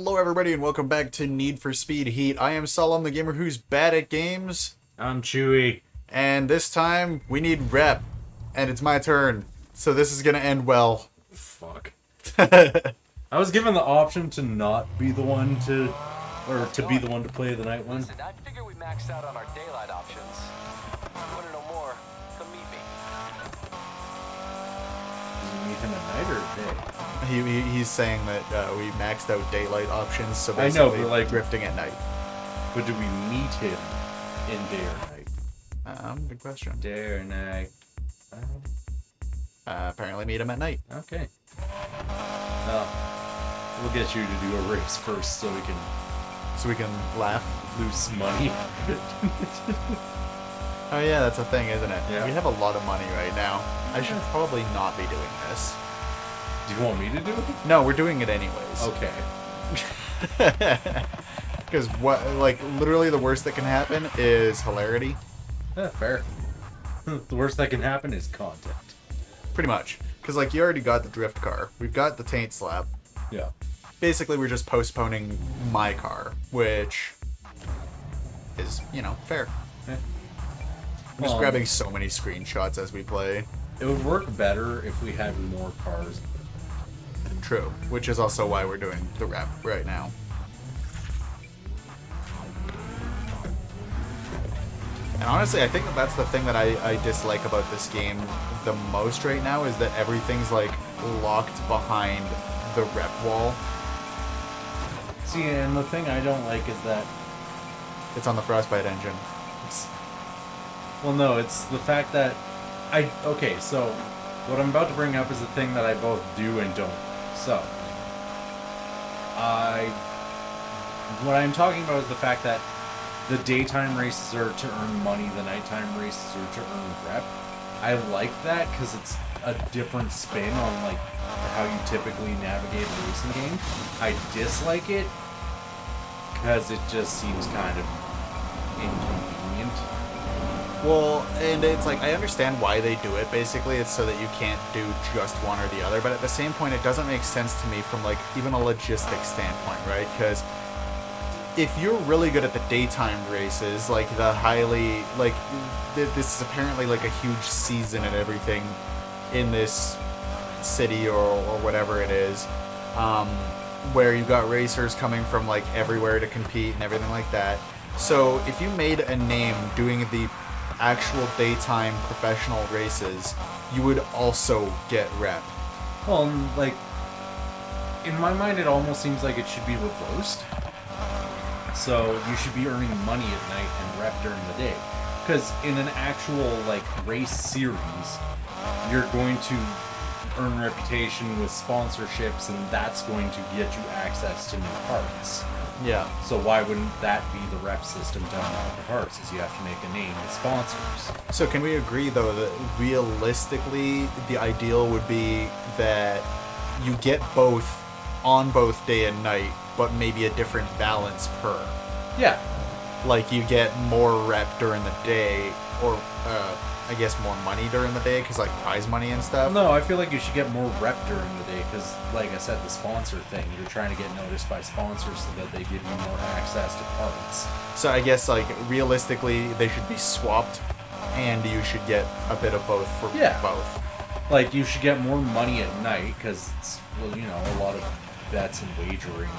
Hello everybody and welcome back to Need for Speed Heat. I am Solhom, the gamer who's bad at games. I'm Chewy. And this time, we need rep. And it's my turn. So this is gonna end well. Fuck. I was given the option to not be the one to... Or to be the one to play the night one. Listen, I figure we maxed out on our daylight options. If you want to know more, come meet me. Did you meet him at night or at day? He's saying that we maxed out daylight options, so I know, basically but like... drifting at night. But do we meet him in day or night? Good question. Day or night? Apparently meet him at night. Okay. Well, we'll get you to do a race first so we can... So we can laugh. lose money. Oh yeah, that's a thing, isn't it? Yeah. We have a lot of money right now. I should probably not be doing this. Do you want me to do it? No, we're doing it anyways. Okay. Because what, like, literally the worst that can happen is hilarity. Yeah, fair. The worst that can happen is content. Pretty much. Because, like, you already got the drift car. We've got the taint slap. Yeah. Basically, we're just postponing my car, which is, you know, fair. Yeah. I'm just grabbing so many screenshots as we play. It would work better if we had more cars. True. Which is also why we're doing the rep right now. And honestly, I think that's the thing that I dislike about this game the most right now, is that everything's, like, locked behind the rep wall. See, and the thing I don't like is that... It's on the frostbite engine. Well, no, it's the fact that... Okay, so what I'm about to bring up is the thing that I both do and don't. So, what I'm talking about is the fact that the daytime races are to earn money, the nighttime races are to earn rep. I like that because it's a different spin on, like, how you typically navigate a racing game. I dislike it because it just seems kind of inconvenient. Well, and it's like, I understand why they do it, basically. It's so that you can't do just one or the other, but at the same point, it doesn't make sense to me from, like, even a logistics standpoint, right? Because if you're really good at the daytime races, like the highly, like, this is apparently, like, a huge season and everything in this city or whatever it is, where you've got racers coming from, like, everywhere to compete and everything like that. So if you made a name doing the actual daytime professional races, you would also get rep. Well, like, in my mind, it almost seems like it should be reversed. So you should be earning money at night and rep during the day. Because in an actual, like, race series, you're going to earn reputation with sponsorships, and that's going to get you access to new parts. Yeah. So why wouldn't that be the rep system to unlock the parts, is you have to make a name with sponsors. So can we agree, though, that realistically the ideal would be that you get both on both day and night, but maybe a different balance per? Yeah. Like, you get more rep during the day, or I guess more money during the day, because, like, prize money and stuff. No, I feel like you should get more rep during the day, because, like I said, the sponsor thing, you're trying to get noticed by sponsors so that they give you more access to parts. So I guess, like, realistically, they should be swapped, and you should get a bit of both for both. Like, you should get more money at night, because it's, well, you know, a lot of bets and wagering.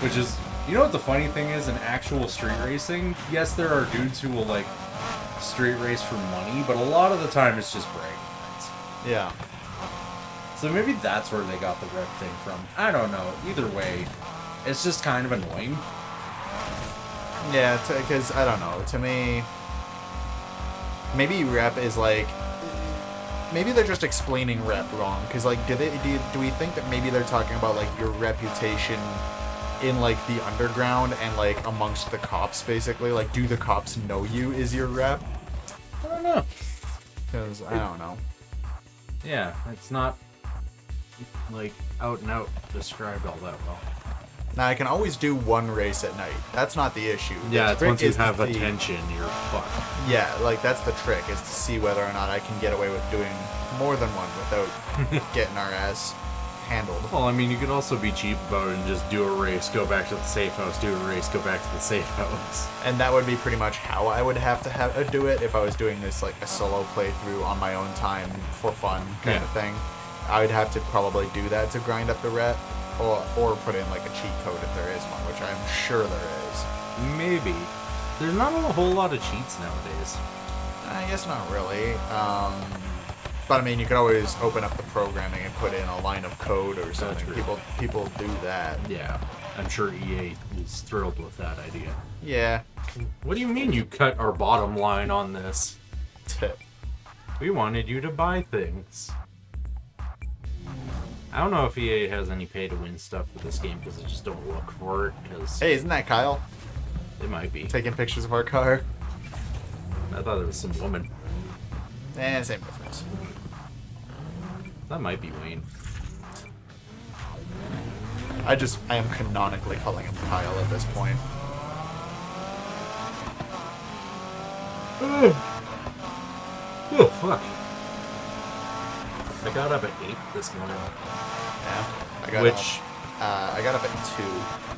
Which is, you know what the funny thing is, in actual street racing, yes, there are dudes who will, like, street race for money, but a lot of the time it's just bragging rights. Yeah. So maybe that's where they got the rep thing from. I don't know. Either way, it's just kind of annoying. Yeah, because, I don't know, to me, maybe rep is like, maybe they're just explaining rep wrong, because, like, do we think that maybe they're talking about, like, your reputation in, like, the underground and, like, amongst the cops, basically? Like, do the cops know you is your rep? I don't know. Because, I don't know. Yeah, it's not, like, out and out described all that well. Now, I can always do one race at night. That's not the issue. Yeah, it's once you have the attention, you're fucked. Yeah, like, that's the trick, is to see whether or not I can get away with doing more than one without getting our ass handled. Well, I mean, you could also be cheap about it and just do a race, go back to the safe house, do a race, go back to the safe house. And that would be pretty much how I would have to do it if I was doing this like a solo playthrough on my own time for fun kind of thing. I would have to probably do that to grind up the rep, or put in like a cheat code if there is one, which I'm sure there is. Maybe. There's not a whole lot of cheats nowadays. I guess not really. But I mean, you could always open up the programming and put in a line of code or something. People do that. Yeah, I'm sure EA is thrilled with that idea. Yeah. What do you mean you cut our bottom line on this? We wanted you to buy things. I don't know if EA has any pay-to-win stuff for this game because I just don't look for it. Cause Hey, isn't that Kyle? It might be. Taking pictures of our car? I thought it was some woman. Same difference. That might be Wayne. I am canonically calling him Kyle at this point. Oh, fuck. I got up at 8 this morning. Yeah. I got up at 2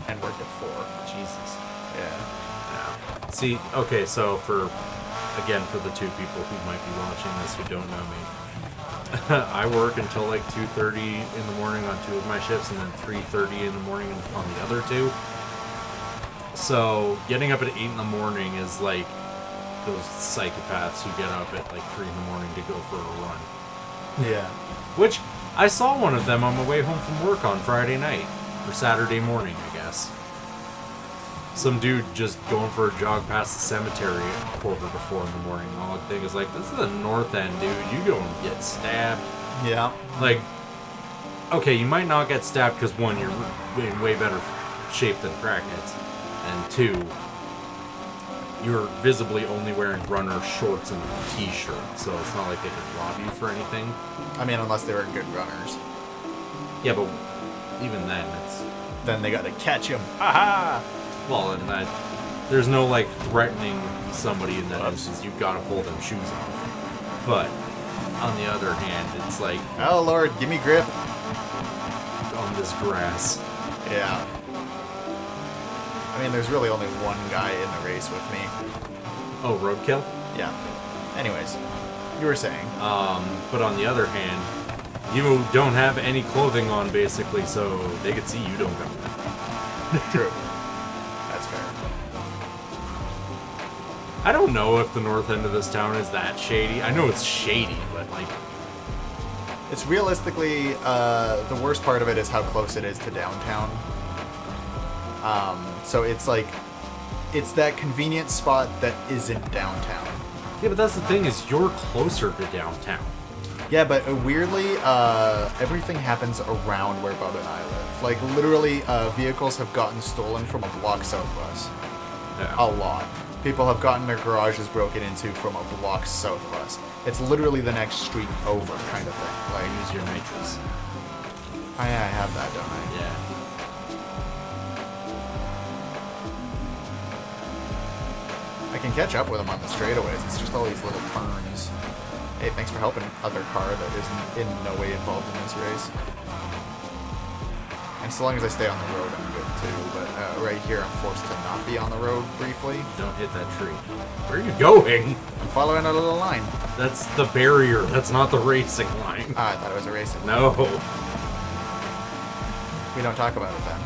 and worked at 4. Jesus. Yeah. See, okay, so for the two people who might be watching this who don't know me, I work until like 2:30 in the morning on 2 of my shifts and then 3:30 in the morning on the other 2. So getting up at 8 in the morning is like those psychopaths who get up at like 3 in the morning to go for a run. Yeah. Which, I saw one of them on my way home from work on Friday night. Or Saturday morning, I guess. Some dude just going for a jog past the cemetery at 3:45 in the morning. All I think is like, this is the North End, dude. You go and get stabbed. Yeah. Like, okay, you might not get stabbed because, one, you're in way better shape than crackheads. And 2, you're visibly only wearing runner shorts and a t-shirt, so it's not like they could rob you for anything. I mean, unless they were good runners. Yeah, but even then, it's... Then they gotta catch him. Aha! Well, and that... There's no, like, threatening somebody in that instance. You've got to pull them shoes off. But, on the other hand, it's like... Oh, Lord, give me grip. On this grass. Yeah. I mean, there's really only one guy in the race with me. Oh, roadkill? Yeah. Anyways, you were saying. But on the other hand, you don't have any clothing on, basically, so they could see you don't have one. True. That's fair. I don't know if the north end of this town is that shady. I know it's shady, but, like... It's realistically, the worst part of it is how close it is to downtown. So it's like, it's that convenient spot that isn't downtown. Yeah, but that's the thing, is you're closer to downtown. Yeah, but weirdly, everything happens around where Bud and I live. Like, literally, vehicles have gotten stolen from a block south of us. Yeah. A lot. People have gotten their garages broken into from a block south of us. It's literally the next street over, kind of thing. Like, Use your nitrous. I have that, don't I? Yeah. I can catch up with them on the straightaways. It's just all these little turns. Hey, thanks for helping other car that isn't in no way involved in this race. And so long as I stay on the road, I'm good too. But right here, I'm forced to not be on the road briefly. Don't hit that tree. Where are you going? I'm following a little line. That's the barrier. That's not the racing line. Ah, I thought it was a racing. No. We don't talk about it then.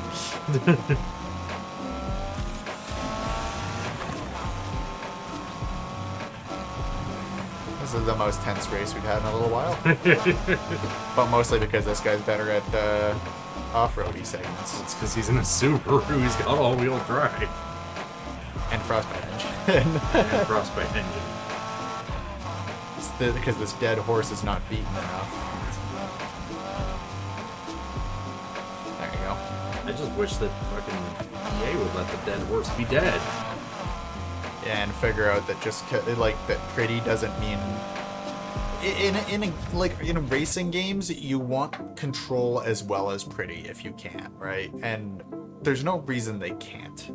This is the most tense race we've had in a little while. But mostly because this guy's better at off-roady segments. It's because he's in a Subaru. He's got all-wheel drive. And frostbite engine. And frostbite engine. It's because this dead horse is not beaten enough. There you go. I just wish that fucking EA would let the dead horse be dead. And figure out that just like that pretty doesn't mean in racing games you want control as well as pretty if you can, right? And there's no reason they can't.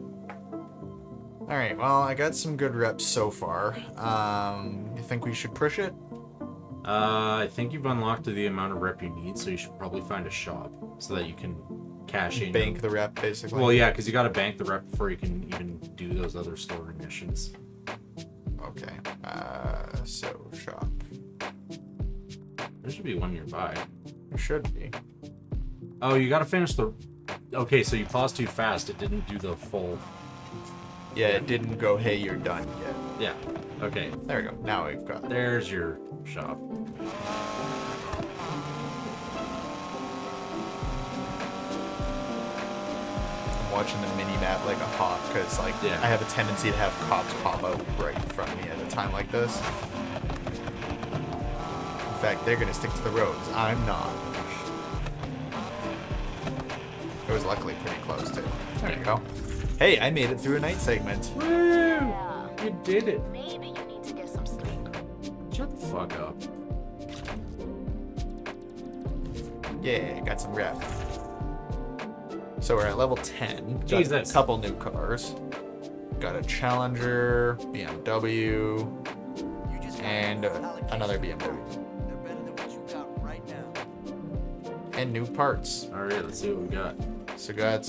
All right, well, I got some good reps so far. You think we should push it? I think you've unlocked the amount of rep you need, so you should probably find a shop so that you can cash in. Bank the rep, basically. Well, yeah, because you got to bank the rep before you can even do those other story missions. Okay. So shop. There should be one nearby. There should be. Oh, you got to finish the... Okay, so you paused too fast. It didn't do the full... Yeah, it didn't go, hey, you're done yet. Yeah. Okay. There we go. Now we've got it. There's your shop. I'm watching the mini map like a hawk because, like, Yeah. I have a tendency to have cops pop out right in front of me at a time like this. In fact, they're gonna stick to the roads. I'm not. It was luckily pretty close too. There you go. Hey, I made it through a night segment. Woo! You did it. Maybe you need to get some sleep. Shut the fuck up. Yeah, got some rep. So we're at level 10. Got Jesus. a couple new cars. Got a Challenger, BMW, and another BMW. And new parts. Alright, let's see what we got. So got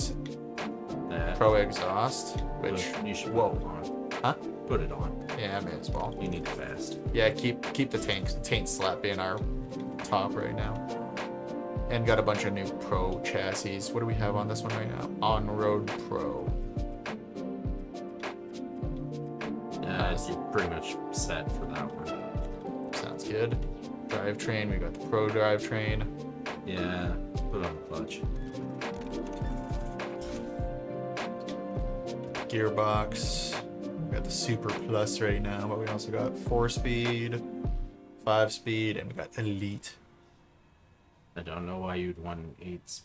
That. Pro Exhaust, which You should whoa, put it on. huh? Put it on. Yeah, I may as well. You need it fast. Yeah, keep the taint slap being our top right now. And got a bunch of new Pro chassis. What do we have on this one right now? On-Road Pro. Yeah, you're pretty much set for that one. Sounds good. Drivetrain, we got the Pro drivetrain. Yeah, put on the clutch. Gearbox. We got the Super Plus right now, but we also got 4-speed, 5-speed, and we got Elite. I don't know why you'd want an 8.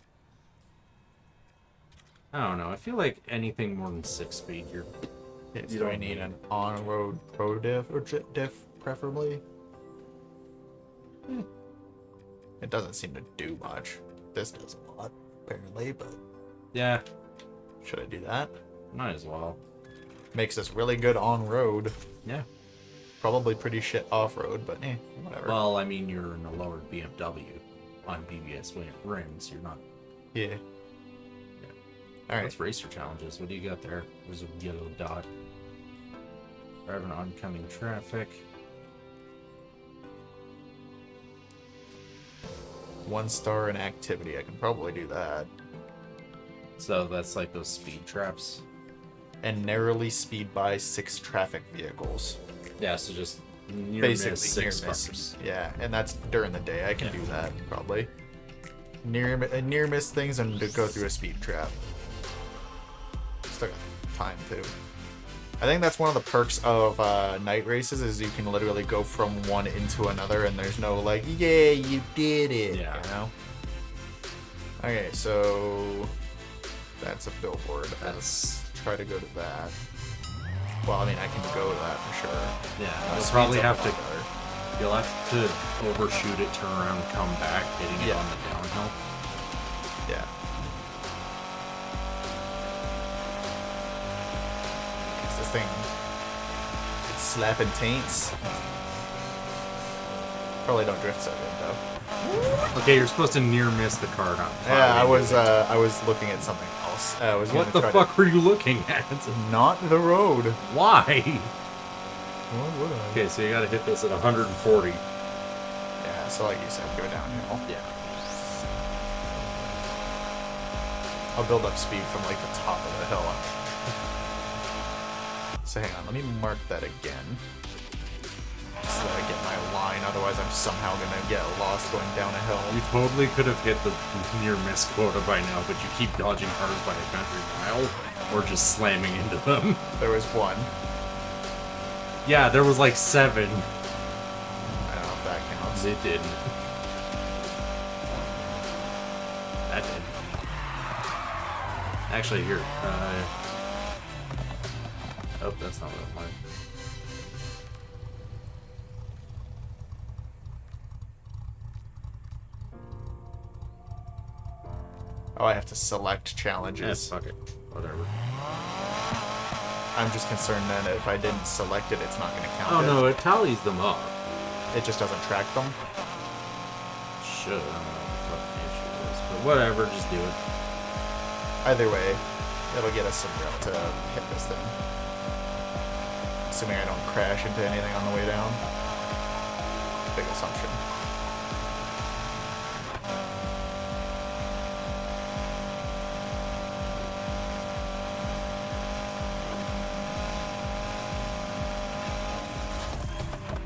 I don't know. I feel like anything more than 6-speed, you're... Okay, You so we don't need need an on-road Pro diff, or diff preferably. It doesn't seem to do much. This does a lot, apparently, but Yeah, should I do that? might as well. Makes us really good on-road. Yeah. Probably pretty shit off-road, but whatever. Well, I mean, you're in a lowered BMW on BBS rims. You're not... Yeah. Alright. Let's race your challenges. What do you got there? There's a yellow dot. Driving oncoming traffic. 1 star in activity. I can probably do that. So that's like those speed traps. And narrowly speed by 6 traffic vehicles. Yeah, so just near Basically miss near 6 miss. cars. Yeah, and that's during the day. I can do that probably. Near miss things and to go through a speed trap. Still got time too. I think that's one of the perks of night races is you can literally go from one into another and there's no like, yeah, you did it. Yeah. You know. Okay, so that's a billboard. That's... Let's try to go to that. Well, I mean, I can go to that for sure. Yeah, you'll Speed's probably up have a to... lot better. You'll have to overshoot it, turn around, and come back, hitting it Yeah. on the downhill. Yeah. It's this thing. It's slapping taints. Probably don't drift so good though. Okay, you're supposed to near miss the car, not Yeah, plow into it. I was looking at something else. I was What gonna the try fuck were you looking at? to not the road. Why? What would I? Okay, so you gotta hit this at 140. Yeah, so like you said, go downhill. Yeah. I'll build up speed from like the top of the hill. So hang on, let me mark that again. So that I get my line, otherwise I'm somehow gonna get lost going down a hill. You totally could have hit the near miss quota by now, but you keep dodging cars by a country mile, or just slamming into them. There was one. Yeah, there was like 7. I don't know if that counts. It didn't. That did. Actually, here. Oh, that's not what I wanted. Oh, I have to select Yeah, challenges. fuck it. Whatever. I'm just concerned then if I didn't select it, it's not gonna count. Oh it. no, it tallies them up. it just doesn't track them. Should. I don't know what the fucking issue is. But whatever, just do it. Either way, it'll get us some room to hit this thing. Assuming I don't crash into anything on the way down. Big assumption.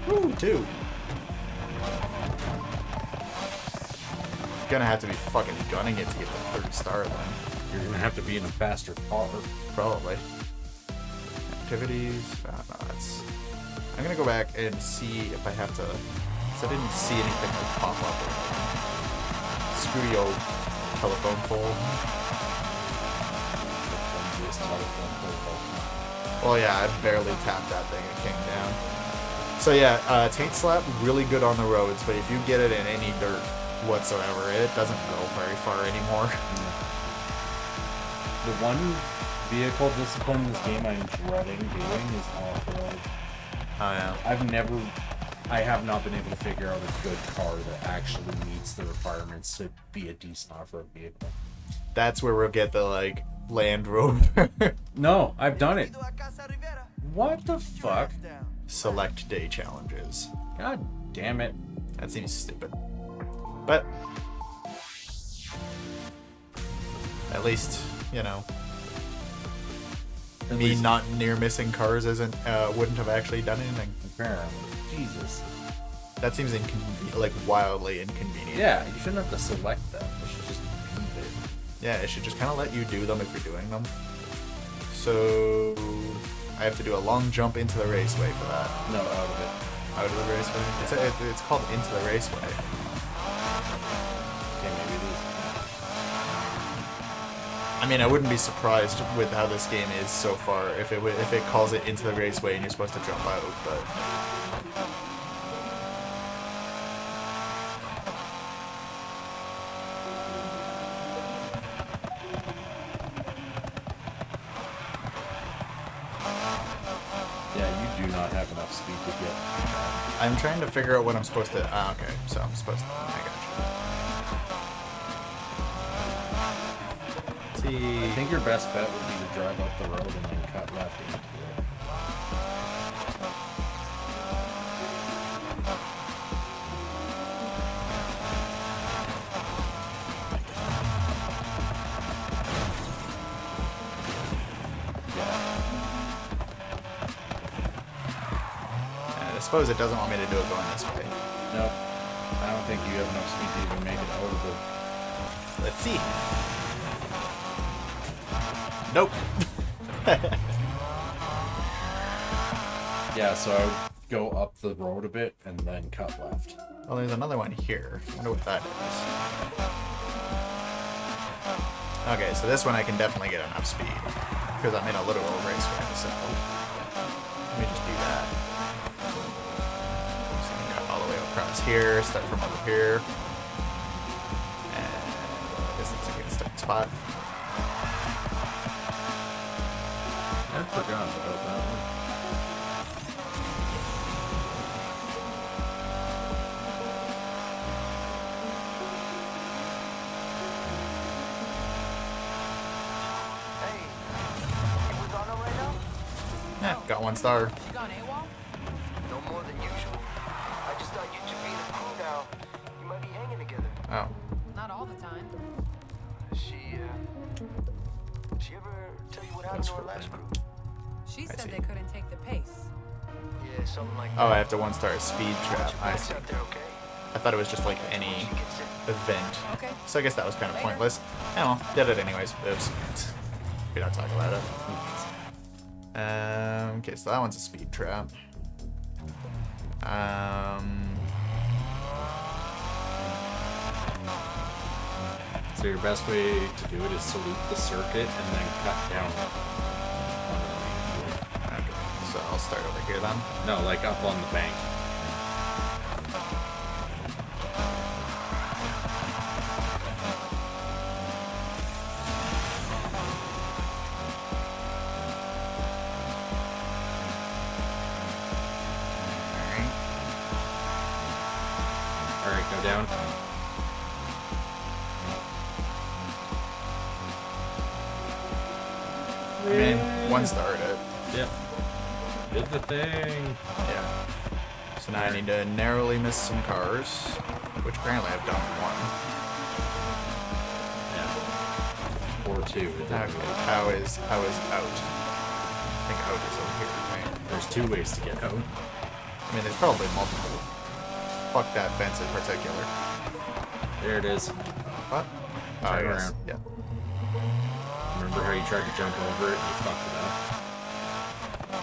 Woo, 2. Gonna have to be fucking gunning it to get the 3rd star then. You're gonna have to be in a faster car. Probably. Activities. No, that's. I'm gonna go back and see if I have to. Cause I didn't see anything like pop up. Studio telephone pole. Well, yeah, I barely tapped that thing. It came down. So yeah, Taint Slap really good on the roads, but if you get it in any dirt whatsoever, it doesn't go very far anymore. The one vehicle discipline in this game I'm dreading doing is off-road. Oh yeah. I have not been able to figure out a good car that actually meets the requirements to be a decent off-road vehicle. That's where we'll get the like Land Rover. No, I've done it. What the fuck? Select day challenges. God damn it. That seems stupid. But at least, you know, At me least- not near missing cars isn't wouldn't have actually done anything. Apparently. Jesus. That seems like wildly inconvenient. Yeah, you shouldn't have to select them. You should just keep it. Yeah, it should just kind of let you do them if you're doing them. So I have to do a long jump into the raceway for that. No, out of it. Out of the raceway? It's called Into the Raceway. Okay, maybe it is. I mean, I wouldn't be surprised with how this game is so far if it calls it Into the Raceway and you're supposed to jump out, but Yeah, you do not have enough speed to get. I'm trying to figure out what I'm supposed to. Okay, so I'm supposed to. I got you. See. I think your best bet would be to drive up the road and then cut left into it. I suppose it doesn't want me to do it going this way. Nope. I don't think you have enough speed to even make it out of the... Let's see. Nope. Yeah, so I would go up the road a bit and then cut left. Well, there's another one here. I wonder what that is. Okay, so this one I can definitely get enough speed because I'm in a literal raceway. So let me just do that. So I can cut all the way across here, start from over here, and this looks like a good starting spot. I forgot about that one. Hey, you with Arno right now? Yeah, got 1 star. She gone AWOL? No more than usual. I just thought you two being a crew now, you might be hanging together. Oh, Not all the time. She ever tell you what happened to her last crew? She I said see. they couldn't take the pace. Yeah, something like that. oh, I have to 1 star a speed trap. I see. Out there, okay? I thought it was just like any She gets it. event. Okay. So I guess that was kind of Later. pointless. Yeah, well, did it anyways. Oops. We don't talk about it. Okay, so that one's a speed trap. So your best way to do it is to loop the circuit and then cut down. Okay, so I'll start over here then. No, like up on the bank. Alright. Go down. I mean, one star it. Yep. Did the thing. Yeah. So now I need to narrowly miss some cars, which apparently I've done one. Yeah. Or two. It didn't Okay, really- how is out? I think out is over here, right? There's two ways to get out. I mean, there's probably multiple. Fuck that fence in particular. There it is. What? Oh, Turn yes. around. Yeah. Remember how you tried to jump over it and you fucked it up?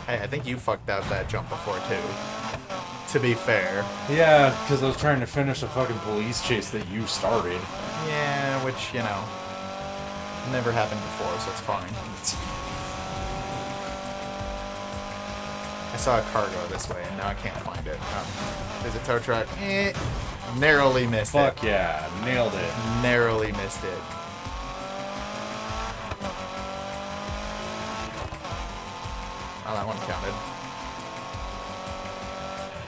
Hey, I think you fucked out that jump before too. To be fair. Yeah, because I was trying to finish a fucking police chase that you started. Yeah, which, you know, never happened before, so it's fine. I saw a car go this way, and now I can't find it. There's a tow truck. Narrowly missed it. Fuck yeah, nailed it. Narrowly missed it. Oh, that one counted.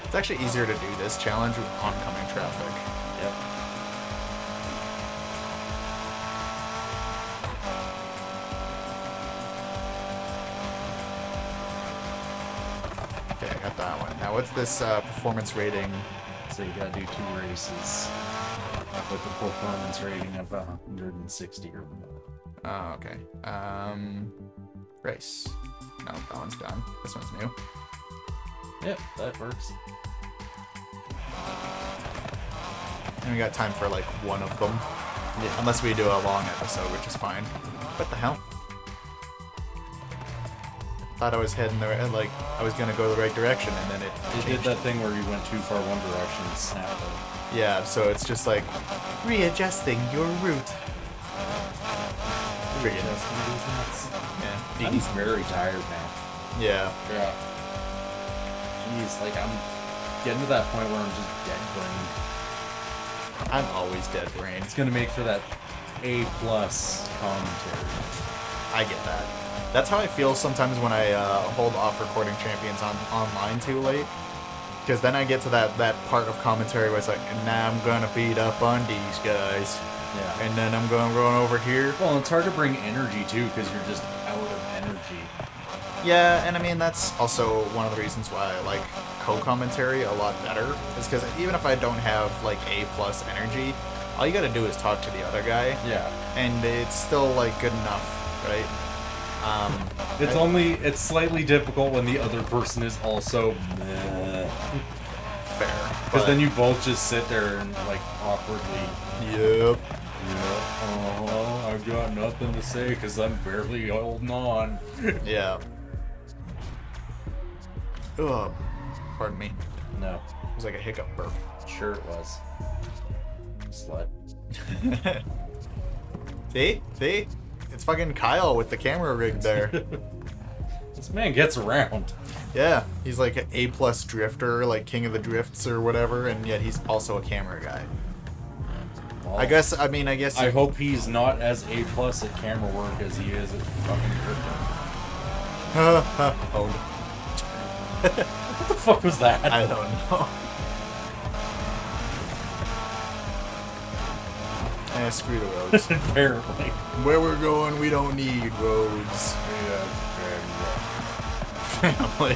It's actually easier to do this challenge with oncoming traffic. Yep. Okay, I got that one. Now, what's this performance rating? So you gotta do 2 races with a performance rating of 160 or more. Oh, okay. Race. No, that one's done. This one's new. Yep, that works. And we got time for like one of them. Yeah, unless we do a long episode, which is fine. What the hell? Thought I was heading the right, like I was gonna go the right direction, and then it You did changed. that thing where you went too far one direction and snapped it. Yeah, so it's just like readjusting your route. Friggin' yeah. I'm very tired now. Yeah. Yeah. Jeez, like I'm getting to that point where I'm just dead brained. I'm always dead brain. It's gonna make for that A+ commentary. I get that. That's how I feel sometimes when I hold off recording Champions online too late. Because then I get to that part of commentary where it's like, and now I'm gonna beat up on these guys. Yeah. And then I'm going over here. Well, it's hard to bring energy too because you're just out of energy. Yeah, and I mean, that's also one of the reasons why I like co-commentary a lot better. Is because even if I don't have like A+ energy, all you gotta do is talk to the other guy. Yeah. And it's still like good enough, right? It's slightly difficult when the other person is also meh. Fair. Because then you both just sit there and like awkwardly. Yep. I've got nothing to say because I'm barely holding on. Yeah. Ugh. Pardon me. No, It was like a hiccup burp. sure it was. Slut. See? See? It's fucking Kyle with the camera rig there. This man gets around. Yeah, he's like an A+ drifter, like king of the drifts or whatever, and yet he's also a camera guy. Well, I guess I hope he's not as A+ at camera work as he is at fucking drifting. Owned. What the fuck was that? I don't know. Screw the roads. Apparently. Where we're going, we don't need roads. Family.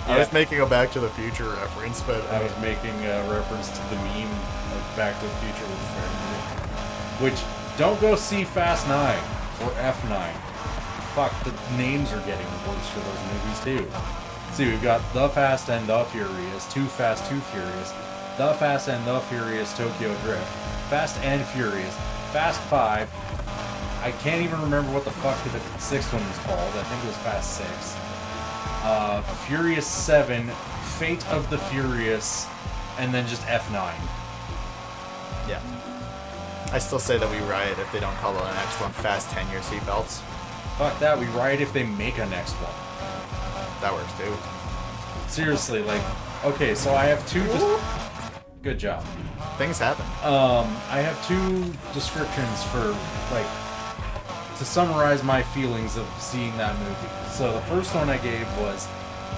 I was making a Back to the Future reference, but I was making a reference to the meme of Back to the Future with family. Which, don't go see Fast 9 or F9. Fuck, the names are getting worse for those movies too. See, we've got The Fast and the Furious, Too Fast, Too Furious, The Fast and the Furious Tokyo Drift, Fast and Furious, Fast 5. I can't even remember what the fuck the sixth one was called. I think it was Fast 6. Furious 7, Fate of the Furious, and then just F9. yeah. I still say that we riot if they don't call the next one Fast 10 Year Seatbelts. Fuck that, we riot if they make a next one. That works too. Seriously, like, okay, so I have two. Good job. Things happen. I have two descriptions for, like, to summarize my feelings of seeing that movie. So the first one I gave was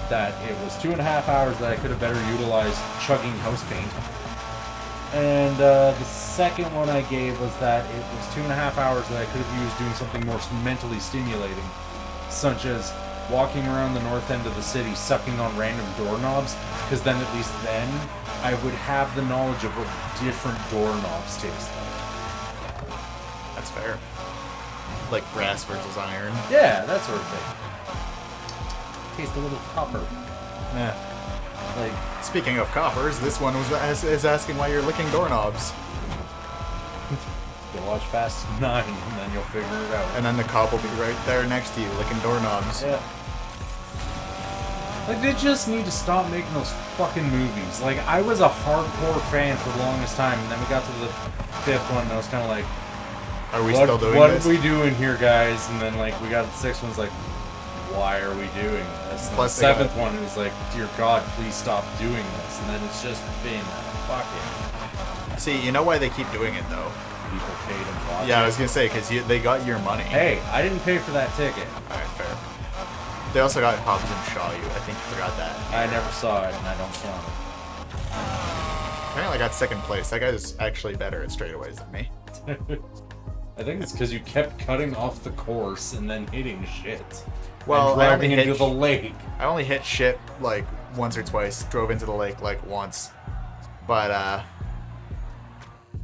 that it was 2.5 hours that I could have better utilized chugging house paint. And the second one I gave was that it was 2.5 hours that I could have used doing something more mentally stimulating, such as walking around the north end of the city sucking on random doorknobs, because then at least then I would have the knowledge of what different doorknobs taste like. That's fair. Like brass versus iron. Yeah, that sort of thing. Taste a little copper. Yeah. Like, Speaking of coppers, this one is asking why you're licking doorknobs. you'll watch Fast 9 and then you'll figure it out. And then the cop will be right there next to you licking doorknobs. Yeah. Like, they just need to stop making those fucking movies. Like, I was a hardcore fan for the longest time, and then we got to the 5th one, and I was kind of like, Are we still doing what this? are we doing here, guys? And then, like, we got the 6th one's like, why are we doing this? And Plus the they 7th one was like, dear God, please stop doing this. And then it's just been fucking See, you know why they keep doing it, though? people paid and watched. Yeah, I was going to say, because they got your money. Hey, I didn't pay for that ticket. Alright, fair. They also got Hobbs and Shaw you. I think you forgot that. I never saw it, and I don't count it. Apparently I got second place. That guy's actually better at straightaways than me. I think it's because you kept cutting off the course and then hitting shit. Well, and I driving only into hit the lake. I only hit shit like once or twice. Drove into the lake like once. But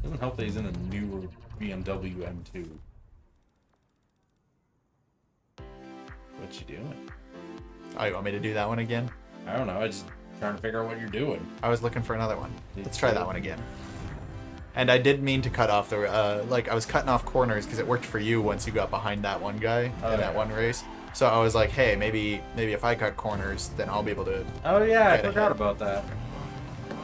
Doesn't help that he's in a newer BMW M2. What you doing? oh, you want me to do that one again? I don't know. I just trying to figure out what you're doing. I was looking for another one. Let's try that one again. And I did mean to cut off the like I was cutting off corners because it worked for you once you got behind that one guy in that one race. So I was like, hey, maybe if I cut corners, then I'll be able to. Oh yeah, I Get forgot ahead. about that.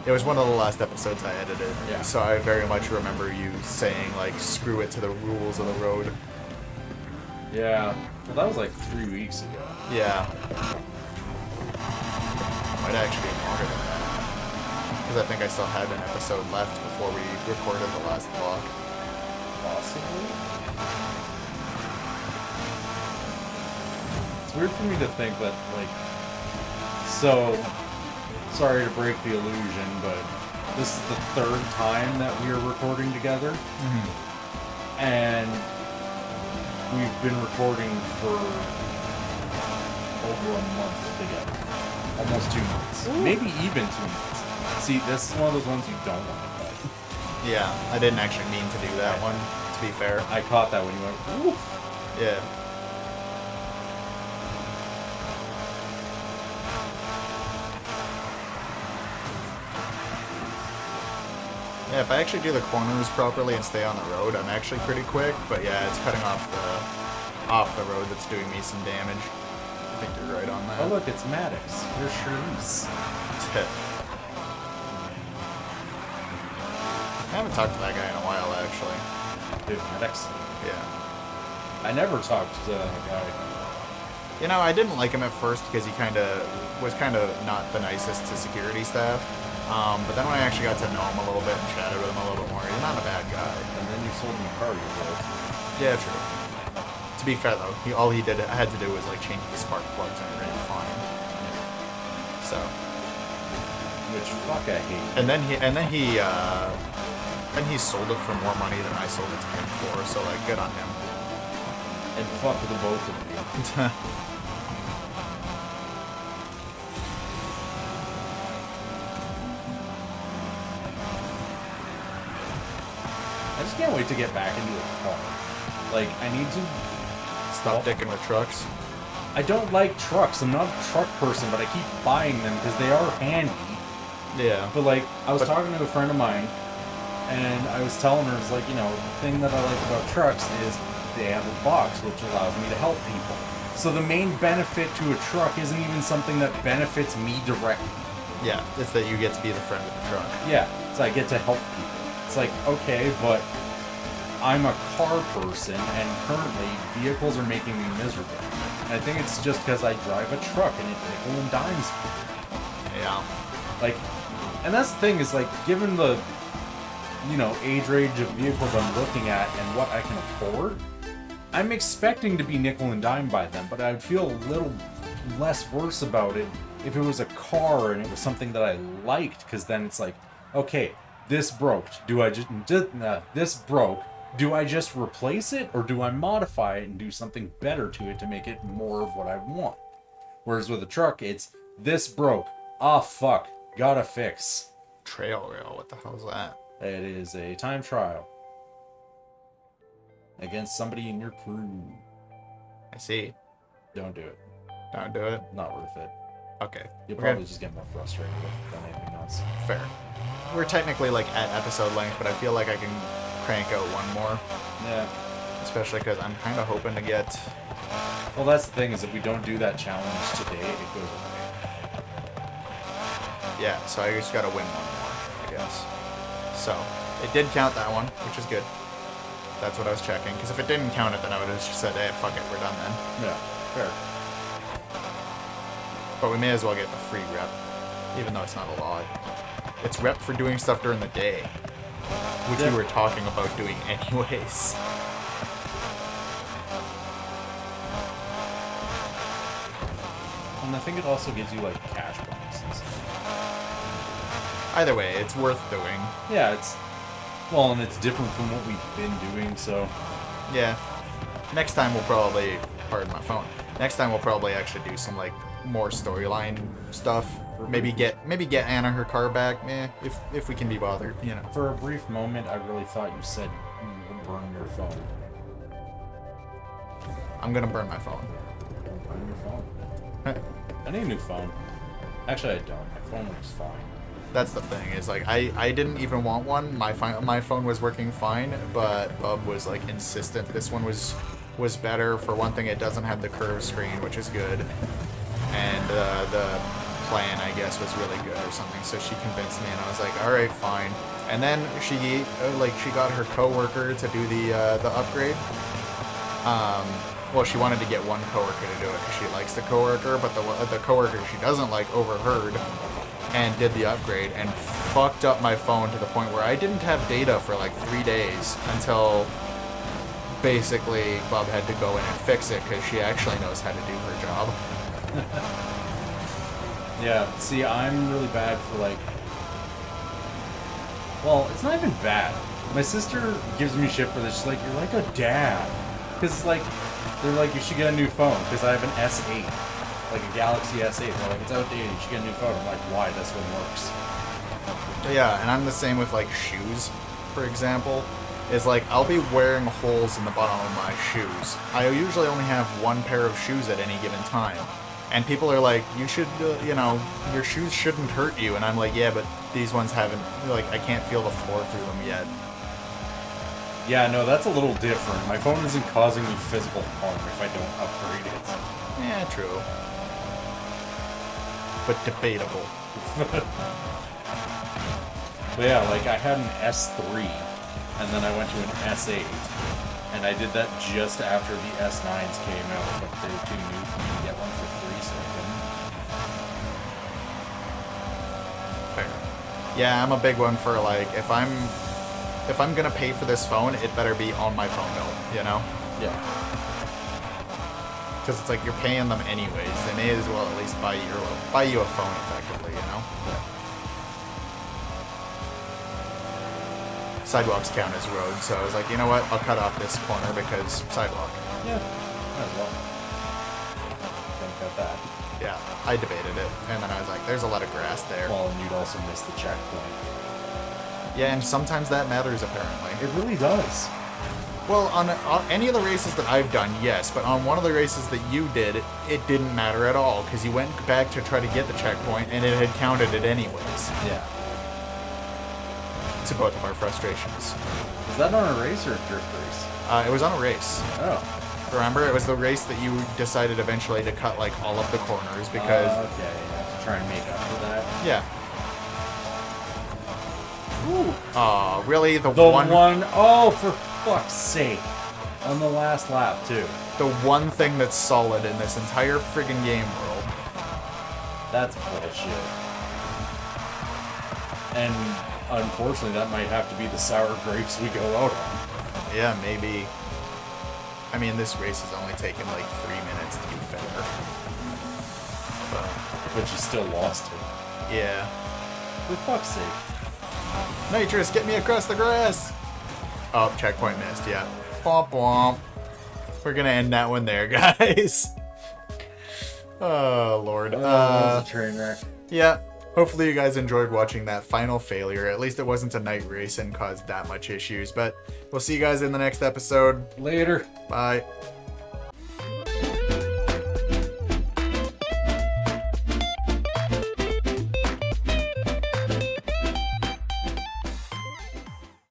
It was one of the last episodes I edited. Yeah. So I very much remember you saying like, screw it to the rules of the road. Yeah. Well, that was like 3 weeks ago. Yeah. Might actually be longer than that. Because I think I still had an episode left before we recorded the last vlog. Possibly. It's weird for me to think that, like, so, sorry to break the illusion, but this is the 3rd time that we are recording together. And we've been recording for over a month together. Almost 2 months. Maybe even 2 months. See, this is one of those ones you don't want to play. Yeah, I didn't actually mean to do that one, to be fair. I caught that when you went, woof. Yeah. Yeah, if I actually do the corners properly and stay on the road, I'm actually pretty quick. But yeah, it's cutting off the road that's doing me some damage. I think you're right on that. Oh look, it's Maddox. You're Charlize. I haven't talked to that guy in a while, actually. Dude, Maddox. Yeah. I never talked to that guy. You know, I didn't like him at first because he was kind of not the nicest to security staff. But then when I actually got to know him a little bit and chatted with him a little bit more, he's not a bad guy. And then you sold me a car, you did. Yeah, true. To be fair though, all he had to do was like change the spark plugs and it ran fine. So. Which fuck I hate. And then he sold it for more money than I sold it to him for. So like, good on him. And fuck the both of you. I just can't wait to get back into a car. Like, I need to... Stop dicking with trucks. I don't like trucks. I'm not a truck person, but I keep buying them because they are handy. Yeah. But, like, I was talking to a friend of mine, and I was telling her, it's like, you know, the thing that I like about trucks is they have a box, which allows me to help people. So the main benefit to a truck isn't even something that benefits me directly. Yeah, it's that you get to be the friend of the truck. Yeah, so I get to help people. It's like, okay, but I'm a car person, and currently vehicles are making me miserable. And I think it's just because I drive a truck and it nickel and dimes me. Yeah. Like, and that's the thing is, like, given the, you know, age range of vehicles I'm looking at and what I can afford, I'm expecting to be nickel and dime by them, but I'd feel a little less worse about it if it was a car and it was something that I liked, because then it's like, okay, this broke. This broke. Do I just replace it, or do I modify it and do something better to it to make it more of what I want? Whereas with a truck, it's this broke. Ah, fuck. Gotta fix. Trail rail. What the hell is that? It is a time trial against somebody in your crew. I see. Don't do it. Don't do it. Not worth it. Okay. You'll Okay. probably just get more frustrated with it than anything else. Fair. We're technically like at episode length, but I feel like I can crank out one more, Yeah. especially because I'm kind of hoping to get. Well, that's the thing, is if we don't do that challenge today, it goes away. Yeah, so I just gotta win one more, I guess. So it did count that one, which is good. That's what I was checking, because if it didn't count it, then I would have just said, "Hey, fuck it, we're done then." Yeah, fair. But we may as well get the free rep, even though it's not a lot. It's rep for doing stuff during the day, which Yeah. we were talking about doing anyways. And I think it also gives you, like, cash bonuses. Either way, it's worth doing. Yeah, it's... Well, and it's different from what we've been doing, so... Yeah. Next time we'll probably, pardon my phone. Next time we'll probably actually do some like more storyline stuff. Maybe get Anna her car back. If we can be bothered, you know. For a brief moment, I really thought you said burn your phone. I'm gonna burn my phone. Burn your phone. I need a new phone. Actually, I don't. My phone works fine. That's the thing, is like I didn't even want one. My phone was working fine, but Bub was like insistent this one was better. For one thing, it doesn't have the curved screen, which is good, and the plan, I guess, was really good or something. So she convinced me, and I was like, all right, fine. And then she got her coworker to do the upgrade. Well, she wanted to get one coworker to do it because she likes the coworker, but the coworker she doesn't like overheard and did the upgrade and fucked up my phone to the point where I didn't have data for like 3 days until basically Bob had to go in and fix it because she actually knows how to do her job. Yeah, see, I'm really bad for, like... Well, it's not even bad. My sister gives me shit for this. She's like, you're like a dad. Because, like, they're like, you should get a new phone, because I have an S8. Like a Galaxy S8. They're like, it's outdated, you should get a new phone. I'm like, why? This one works. Yeah, and I'm the same with like shoes, for example. Is like, I'll be wearing holes in the bottom of my shoes. I usually only have one pair of shoes at any given time. And people are like, you should, your shoes shouldn't hurt you. And I'm like, yeah, but these ones haven't, like, I can't feel the floor through them yet. Yeah, no, that's a little different. My phone isn't causing me physical harm if I don't upgrade it. Yeah, true. But debatable. But yeah, like, I had an S3, and then I went to an S8. And I did that just after the S9s came out, but they were too new for me to get one for free, so I Fair. Yeah, I'm a big one for like, if I'm gonna pay for this phone, it better be on my phone bill, you know? didn't. Yeah. Because it's like you're paying them anyways. They may as well at least buy you a phone effectively, you know? Sidewalks count as roads, so I was like, you know what? I'll cut off this corner because sidewalk. Yeah. Might as well. Think about that. Yeah, I debated it, and then I was like, there's a lot of grass there. Well, and you'd also miss the checkpoint. Yeah, and sometimes that matters apparently. It really does. Well, on any of the races that I've done, yes, but on one of the races that you did, it didn't matter at all, because you went back to try to get the checkpoint, and it had counted it anyways. Yeah. To both of our frustrations. Is that on a race or a drift race? It was on a race. Oh. Remember, it was the race that you decided eventually to cut like all of the corners because... Okay, yeah, to try and make up for that. Yeah. Ooh. Aw, really? The one... one... Oh, for fuck's sake. On the last lap, too. The one thing that's solid in this entire friggin' game world. That's bullshit. And unfortunately, that might have to be the sour grapes we go out on. Yeah, maybe. I mean, this race has only taken like 3 minutes to be fair. But you still lost it. Yeah. For fuck's sake. Nitrous, get me across the grass. Oh, checkpoint missed, yeah. Womp womp. We're gonna end that one there, guys. Oh, Lord. That was a train wreck. Yeah. Hopefully you guys enjoyed watching that final failure. At least it wasn't a night race and caused that much issues. But we'll see you guys in the next episode. Later. Bye.